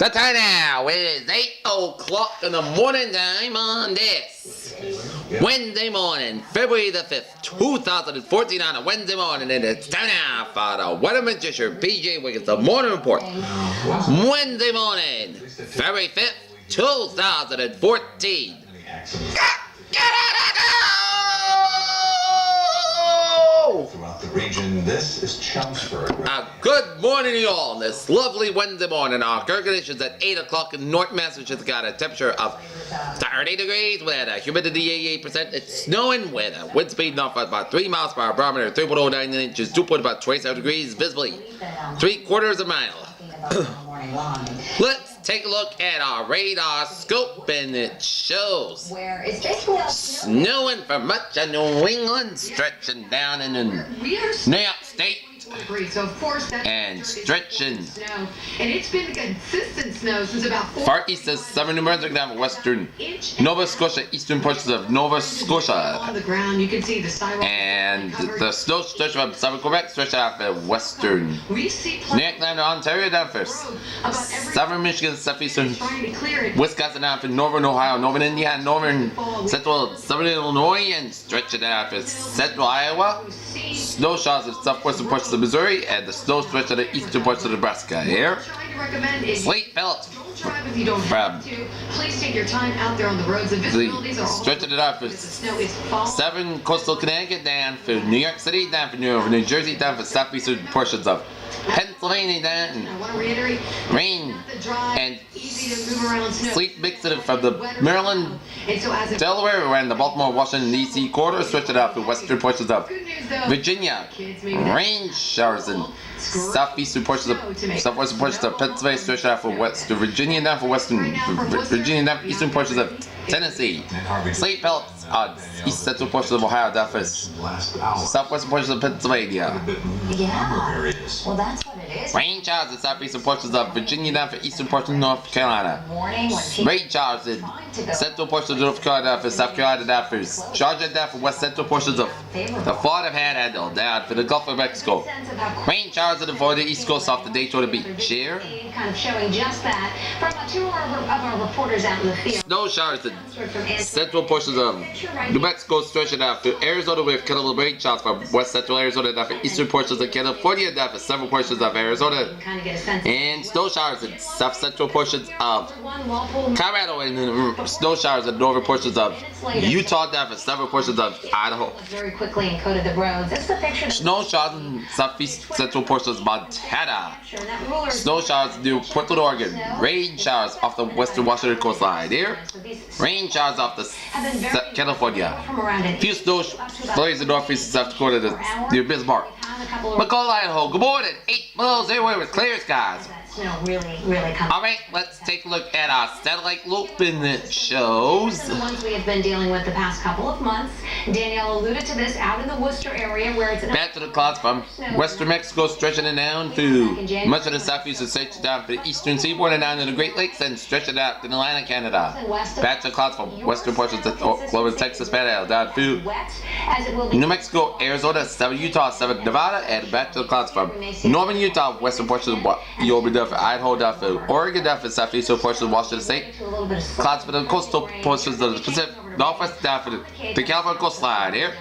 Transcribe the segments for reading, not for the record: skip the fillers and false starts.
The time now is 8 o'clock in the morning time on this Wednesday morning, February the 5th, 2014 on a Wednesday morning, and it's time now for the Weather Magician, PJ Wiggins, the morning report. Wednesday morning, February 5th, 2014. Throughout the region, this is Chelmsford. Good morning to you all on this lovely Wednesday morning. Our current conditions at 8 o'clock in North Massachusetts got a temperature of 30 degrees with a humidity 88%. It's snowing with a wind speed of about 3 miles per hour, barometer 3.09 inches, 2.about 27 degrees, visibly 3/4 of a mile. Let's take a look at our radar scope, and it shows snowing for much of New England, stretching down in New York State, and stretching and it's been consistent snow since about far east of southern New Brunswick down to western Nova Scotia, eastern portions of Nova Scotia. On the ground, you can see the sidewalk. And the snow stretch from southern Quebec, stretch out to western New York down to Ontario, down for southern Michigan, southeastern Wisconsin, down for northern Ohio, northern Indiana, northern central southern Illinois, and stretch it out to central Iowa. Snow showers in southwestern portions of Missouri, and the snow stretch to the eastern parts of Nebraska. Here, sleet pellets from please take your time out there on the roads. The visibilities are stretching it out for southern coastal Connecticut, down for New York City, down for New Jersey, down for southeastern portions of Pennsylvania, down rain and sleet mixing from the Maryland, Delaware, around the Baltimore, Washington, D.C. corridor, stretching out for western portions of Virginia. Rain showers in southwestern portions of Pennsylvania, stretched out for western Virginia, down for western Virginia, down for eastern portions of Tennessee. Sleet pellets on east central portions of Ohio, down for southwestern portions of Pennsylvania. Yeah, well that's what it is. Rain showers in southeastern portions of Virginia, down for eastern portions of North Carolina. Rain showers in central portions of North Carolina, down for South Carolina, down for Georgia, down for west central portions of the Florida Panhandle, down for the Gulf of Mexico. Rain showers in the Florida East Coast off the Daytona Beach. Here, Kind of showing just that from two of our reporters out in the field. snow showers in central portions of New Mexico, stretching out to Arizona with kettle rain showers from west central Arizona, down for eastern portions of California, down for several portions of Arizona, and snow showers in south central portions of Colorado, and snow showers in northern portions of Utah, down for several portions of Idaho. Very quickly encoded the roads. This is the picture. Snow showers in southeast central portions of Montana. Snow showers near Portland, Oregon. Rain showers off the western Washington coastline. Here, rain showers off the California. Few snow flurries in northeast and South Dakota near Bismarck. McCall, Idaho. Good morning. 8 miles everywhere with clear skies. Snow really comes. Alright, let's take a look at our satellite loop, and it shows The ones we have been dealing with the past couple of months. Danielle alluded to this out in the Worcester area where it's back to the clouds from western Mexico, stretching it down to much of the southeastern states, down to the eastern seaboard and down to the Great Lakes, and stretching out to Atlantic Canada. Back to the clouds from western portions of Florida, Texas, Panhandle, down to New Mexico, Arizona, southern Utah, southern Nevada, and back to the clouds from northern Utah, western portions of Wyoming, down for Idaho, down for Oregon, down for southeastern portions of Washington State. Clouds for the coastal portions of the Pacific Northwest, down for the California coastline. Here,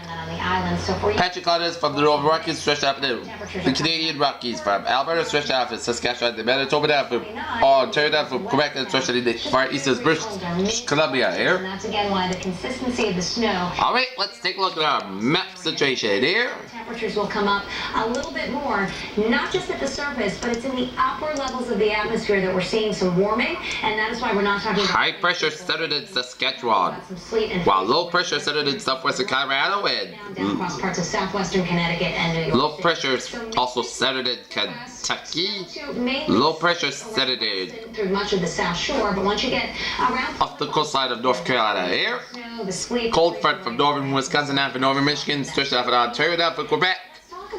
patchy clouds from the Northern Rockies, stretched out to the Canadian Rockies, from Alberta, stretched out to Saskatchewan, the Manitoba, down for Ontario, down for Quebec, and stretched in the far east of British Columbia. Here. And that's again why the consistency of the snow. Alright, let's take a look at our map situation here. Temperatures will come up a little bit more, not just at the surface, but it's in the upper levels of the atmosphere that we're seeing some warming, and that is why we're not talking about high pressure centered in Saskatchewan, some sleet and while low pressure centered in southwestern Colorado, down across parts of southwestern Connecticut and New York. low pressure also centered in Kentucky. Low pressure centered in through much of the South Shore, but once you get around off the coastline of North Carolina. Here, the sleet, cold front from northern Wisconsin down for northern Michigan, stretched out for Ontario, down for Quebec.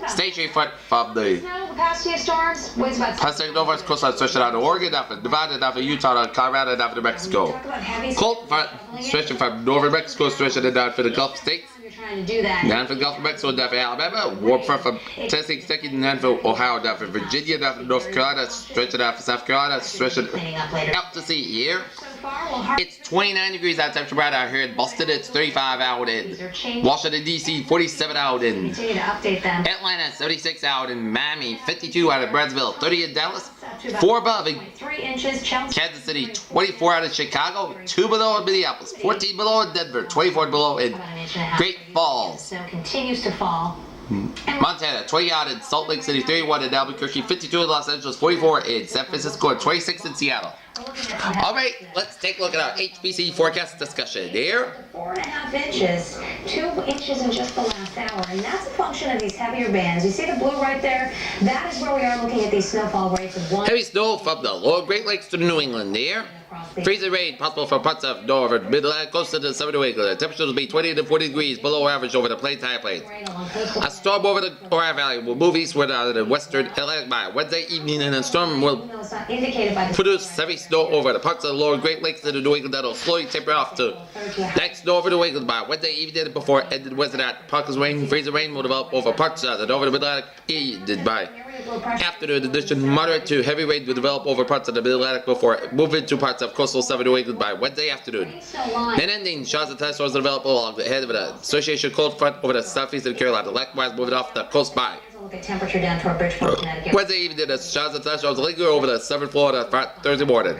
Stationary front from the capacity of storms weighs about Pacific Northwest coastline, stretching out to Oregon, down for Nevada, down for Utah, down for Colorado, down for New Mexico. Cold front stretching from northern Mexico, stretching it down for the Gulf states. Trying to do that. None for Gulf of Mexico, down for Alabama. Warm front for Tennessee, Kentucky, none for Ohio, down for Virginia, down for North Carolina, stretch it out for South Carolina, stretch it out to sea here. It's 29 degrees out, temperature right out here in Boston. It's 35 out in Washington, D.C., 47 out in Atlanta, 76 out in Miami, 52 out of Brownsville, 30 in Dallas, 4 above in Kansas City, 24 out of Chicago, 2 below in Minneapolis, 14 below in Denver, 24 below in Great Falls. Snow continues to fall. Montana, 20 out in Salt Lake City, 31 in Albuquerque, 52 in Los Angeles, 44 in San Francisco, and 26 in Seattle. Alright, let's take a look at our HPC forecast discussion here. 4.5 inches, 2 inches in just the last hour, and that's a function of these heavier bands. You see the blue right there? That is where we are looking at these snowfall rates of 1. Heavy snow from the lower Great Lakes to New England there. Freezing rain possible for parts of northern Mid-Atlantic coast to the southern New England. The temperatures will be 20 to 40 degrees below average over the plains high plains. A storm over the Ohio Valley will move eastward out of the western Atlantic by Wednesday evening, and a storm will produce heavy snow over the parts of the lower Great Lakes to the New England that will slowly taper off to light snow over New England by Wednesday evening before ending Wednesday night. Parkers rain, freezing rain will develop over parts of the northern Mid-Atlantic ended by afternoon. In addition, moderate to heavy rain will develop over parts of the Mid-Atlantic before moving to parts of coastal southern New England by Wednesday afternoon. Then ending, showers and thunderstorms will develop along the head of the association cold front over the southeastern Carolina, likewise moving off the coast by Look at temperature down toward Bridgeport, Connecticut. Wednesday evening, the showers and thunderstorms will linger over the southern Florida Thursday morning.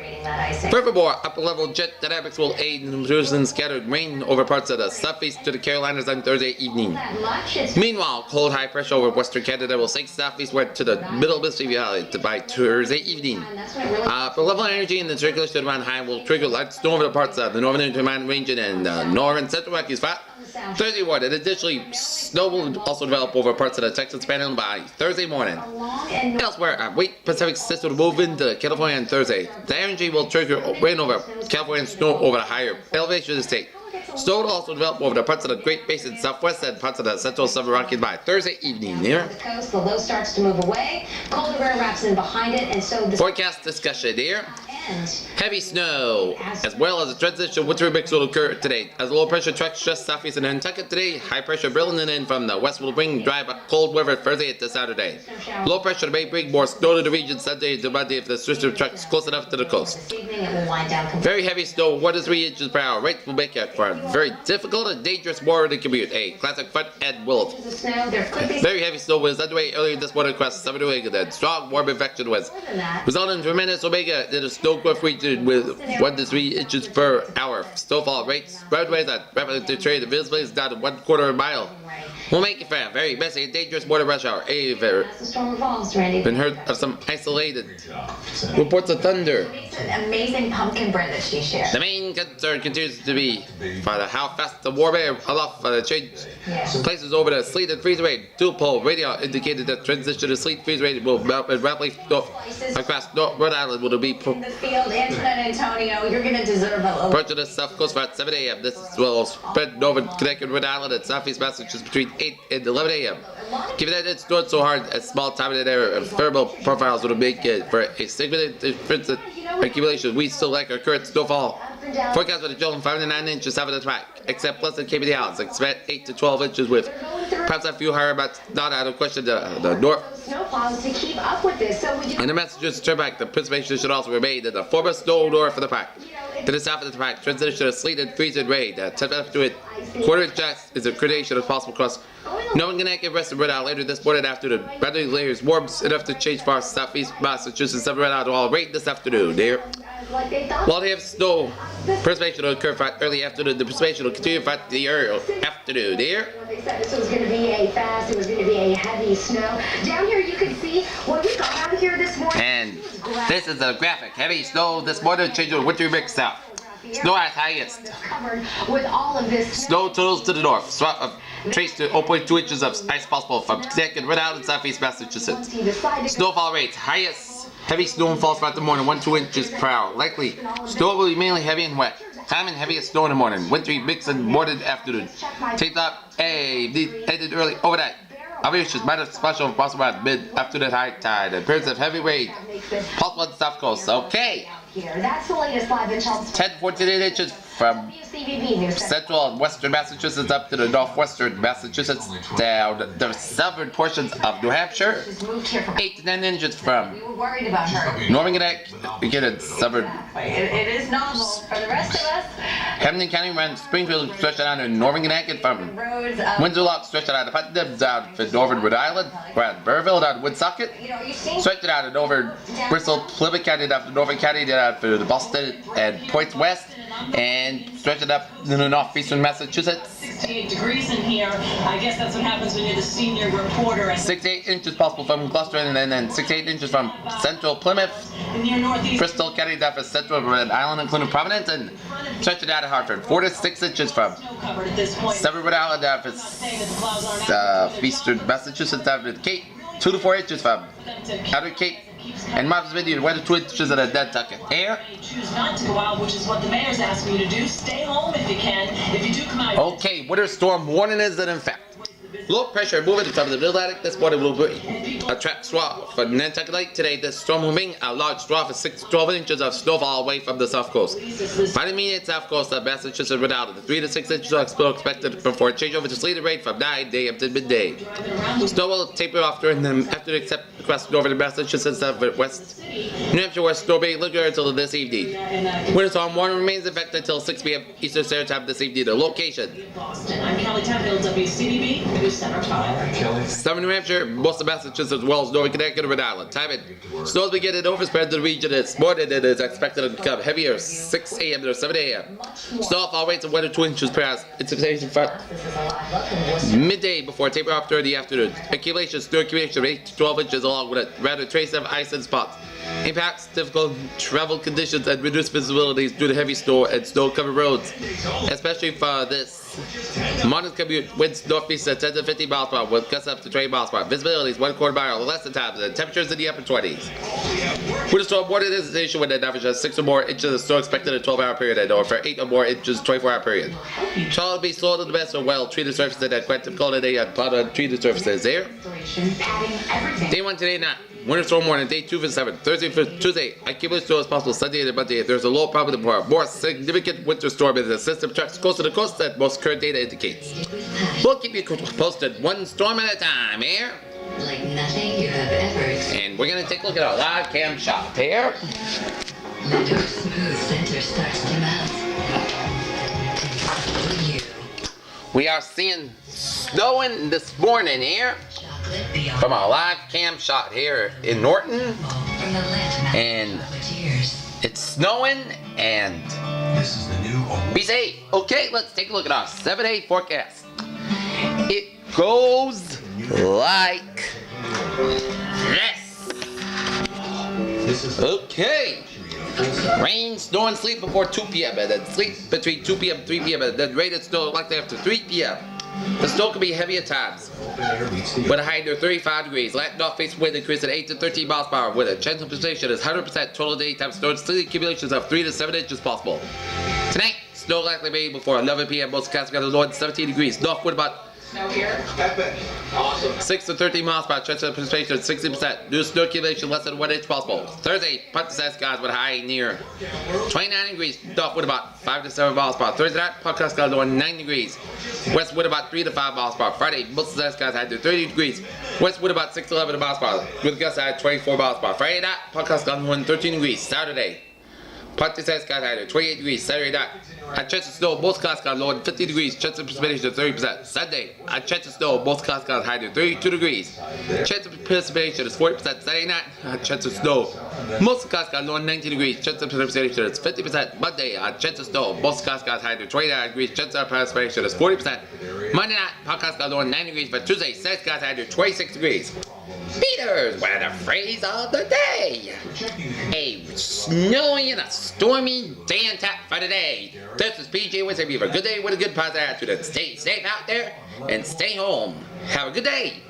Furthermore, upper-level jet dynamics will aid in producing scattered rain over parts of the southeast to the Carolinas on Thursday evening. Meanwhile, cold high pressure over western Canada will sink southeastward to the middle Mississippi Valley by Thursday evening. Upper-level energy in the circulation around high will trigger light snow over the parts of the northern Vermont region and northern central Rockies flat Thursday morning. Additionally, snow will also develop over parts of the Texas Panhandle by Thursday morning. Elsewhere, a weak Pacific system will move into California on Thursday. The energy will trigger rain over California and snow over the higher elevation of the state. Snow will also develop over the parts of the Great Basin Southwest and parts of the central Southern Rockies by Thursday evening. Here. The coast, the low starts to move away. Colder air wraps in behind it, and so the forecast discussion here. Heavy snow, as well as a transition winter mix will occur today. As low pressure tracks just southeast in Nantucket today, high pressure building in from the west will bring dry but cold weather Thursday into Saturday. Low pressure may bring more snow to the region Sunday to Monday if the system tracks close enough to the coast. Very heavy snow, 1 to 3 inches per hour. Rates will make it for a very difficult and dangerous morning commute. A classic front and wilt. Very heavy snow was underway earlier this morning across southern New England, and strong warm convection was resulting in tremendous Omega in a snow growth region with 1 to 3 inches per hour. Snowfall rates, roadways that rapidly deteriorate the visibility is down to 1/4 mile. Will make it for a very messy and dangerous morning rush hour. Been heard of some isolated reports of thunder. Amazing pumpkin bread that she shared. The main concern continues to be how fast the warm air aloft change places over the sleet and freeze rain. Two-pole radio indicated that transition to sleet freeze rain will melt and rapidly across Rhode Island will be in the field, Antonio, you're gonna deserve a little. approaching the south coast by 7 a.m. This will spread northern Connecticut, Rhode Island, and southeast Massachusetts between 8 and 11 a.m. Given that it's snowed so hard, a small time in there, thermal profiles would make it for a significant difference in accumulation. We still like our current snowfall. Forecast for the children 5 to 9 inches south of the track, except plus in Cape Islands. Expect 8 to 12 inches with perhaps a few higher, but not out of question the north. Snowplows to keep up with this, so In the Massachusetts Turnpike, the precipitation should also remain in the former snow north of the pack. To the south of the pack, transition to sleet and freezing rain. Temperature to it, quarter inch is a gradation if possible across Northern Connecticut, western Rhode Island later this morning after the boundary layers warms enough to change far southeast Massachusetts, southern Rhode Island all rain this afternoon. There. While they have snow, precipitation will occur early afternoon. The precipitation will continue throughout the early afternoon. There. they said this was going to be a fast, it was going to be a heavy snow. Down here you can see when we got out of here this morning. And this is a graphic. Heavy snow this morning changing to winter mix south. Snow at highest. Covered with all of this Snow totals to the north. Swap of trace to 0.2 inches of ice possible from Connecticut, Rhode Island, southeast Massachusetts. Snowfall rates highest. Heavy snowfall throughout the morning, 1-2 inches per hour. Likely snow will be mainly heavy and wet. Common heaviest snow in the morning. Wintry mix in morning afternoon. Take up ended early overnight. Obvious minor special possible at mid afternoon high tide. Appearance of heavy rain. Possible on the south coast. Okay. here. That's the latest live intel. 10-14 inches from central and western Massachusetts up to the northwestern Massachusetts down the southern portions of New Hampshire. 8 to 10 inches from northern Connecticut and southern. It is novel for the rest of us. Hamden County runs Springfield stretched out in northern Connecticut from Windsor Lock stretched out of Putnam down to northern Rhode Island, around Burrville down to Woonsocket, stretched out of northern Bristol, Plymouth County down to northern County down to Boston and points west, and stretch it up in the northeastern Massachusetts. 68 degrees in here. I guess that's what happens when you're the senior reporter. 6 to 8 inches possible from Gloucester, and then 6 to 8 inches from central Plymouth, Bristol County down to central Rhode Island, including Providence, and stretch it out of Hartford. 4 to 6 inches from southern Rhode Island down to eastern Massachusetts down to Cape. 2 to 4 inches from outer Cape. And Martha's Vineyard, 1 to 2 inches of the Nantucket. Air. Choose not to go out, which is what the mayor's asking you to do. Stay home if you can. If you do come out. Okay, winter storm warning is in effect. Low pressure moving to top of the Mid-Atlantic. This morning will be a track swath for Nantucket Lake. Today, this storm will bring a large swath of 6 to 12 inches of snowfall away from the south coast. By the immediate south coast of Massachusetts and Rhode Island, 3 to 6 inches are expected before a change over to sleet and rain from 9 a.m. to midday. Snow will taper off during the afternoon except across northern Massachusetts and west New Hampshire, where snow may linger until this evening. Winter storm warning remains in effect until 6 p.m. Eastern Standard Time this evening. The location. I'm Kelly Tanfield, WCBB News Center 5. Southern New Hampshire, most of Massachusetts, as well as northern Connecticut and Rhode Island. Time it. Snows begin to overspread the region this morning and is expected to become heavier 6 a.m. to 7 a.m. Snowfall rates of 1 to 2 inches per hour. Anticipation for midday before taper off during the afternoon. Accumulation, snow accumulation of 8 to 12 inches along with a rather trace of ice and spots. Impacts, difficult travel conditions, and reduced visibilities due to heavy snow and snow-covered roads, especially for this modern commute. Winds northeast at 10 to 15 miles per hour with gusts up to 20 miles per hour. Visibility is 1/4 mile or less than times, and temperatures in the upper 20s. Winter storm warning is issued when an average of 6 or more inches of snow expected in a 12-hour period, and or for 8 or more inches 24-hour period. Child will be slow to the best or well treated surfaces and quite difficult today on plowed on treated surfaces. There. Day 1 today night. Winter storm warning, day 2 for 7. Thursday for Tuesday, accumulated snow is possible Sunday and Monday. There's a low probability for a more significant winter storm as the system tracks close to the coast that most current data indicates. We'll keep you posted one storm at a time, here. Like nothing you have ever experienced. And we're going to take a look at our live cam shot here. Let our smooth center starts to melt. And so you. We are seeing snowing this morning here. From our live cam shot here in Norton, and it's snowing, and This is the new be safe. Okay, let's take a look at our 7-day forecast. It goes like this. Okay. Rain, snow, and sleet before 2 p.m. and then sleet between 2 p.m. and 3 p.m. and then rain and snow likely after 3 p.m. The snow can be heavy at times, with a high near 35 degrees. Light north-facing wind increase at 8 to 13 miles per hour, with a chance of precipitation is 100% total daytime snow and sleet accumulations of 3 to 7 inches possible. Tonight, snow likely made before 11 p.m. Most skies got north 17 degrees. North wind about 6 to 13 miles per hour. Chance of precipitation 60%. New snow accumulation less than 1 inch possible. Thursday, Punt-sized skies with a high near 29 degrees. North wind about 5 to 7 miles per hour. Thursday night, Punt-sized skies north 9 degrees. West wind about 3 to 5 miles per hour. Friday, most of the skies high to 30 degrees. West wind about 6 to 11 miles per hour. With gusts high 24 miles per hour. Friday night, Punt-sized skies north 13 degrees. Saturday, Punt-sized skies high to 28 degrees. Saturday night, a chance of snow, most skies got low 50 degrees. Chance of precipitation of 30%. Sunday, a chance of snow, most skies got high to 32 degrees. Chance of precipitation is 40%. Saturday night, a chance of snow, most skies got low 19 degrees. Chance of precipitation is 50%. Monday, a chance of snow, most skies got high to 29 degrees. Chance of precipitation is 40%. Monday night, podcast got low 9 degrees. But Tuesday, skies high to 26 degrees. Peter's weather phrase of the day. A snowy and a stormy day and tap for today. This is PJ wishing you a good day with a good positive attitude. And stay safe out there and stay home. Have a good day.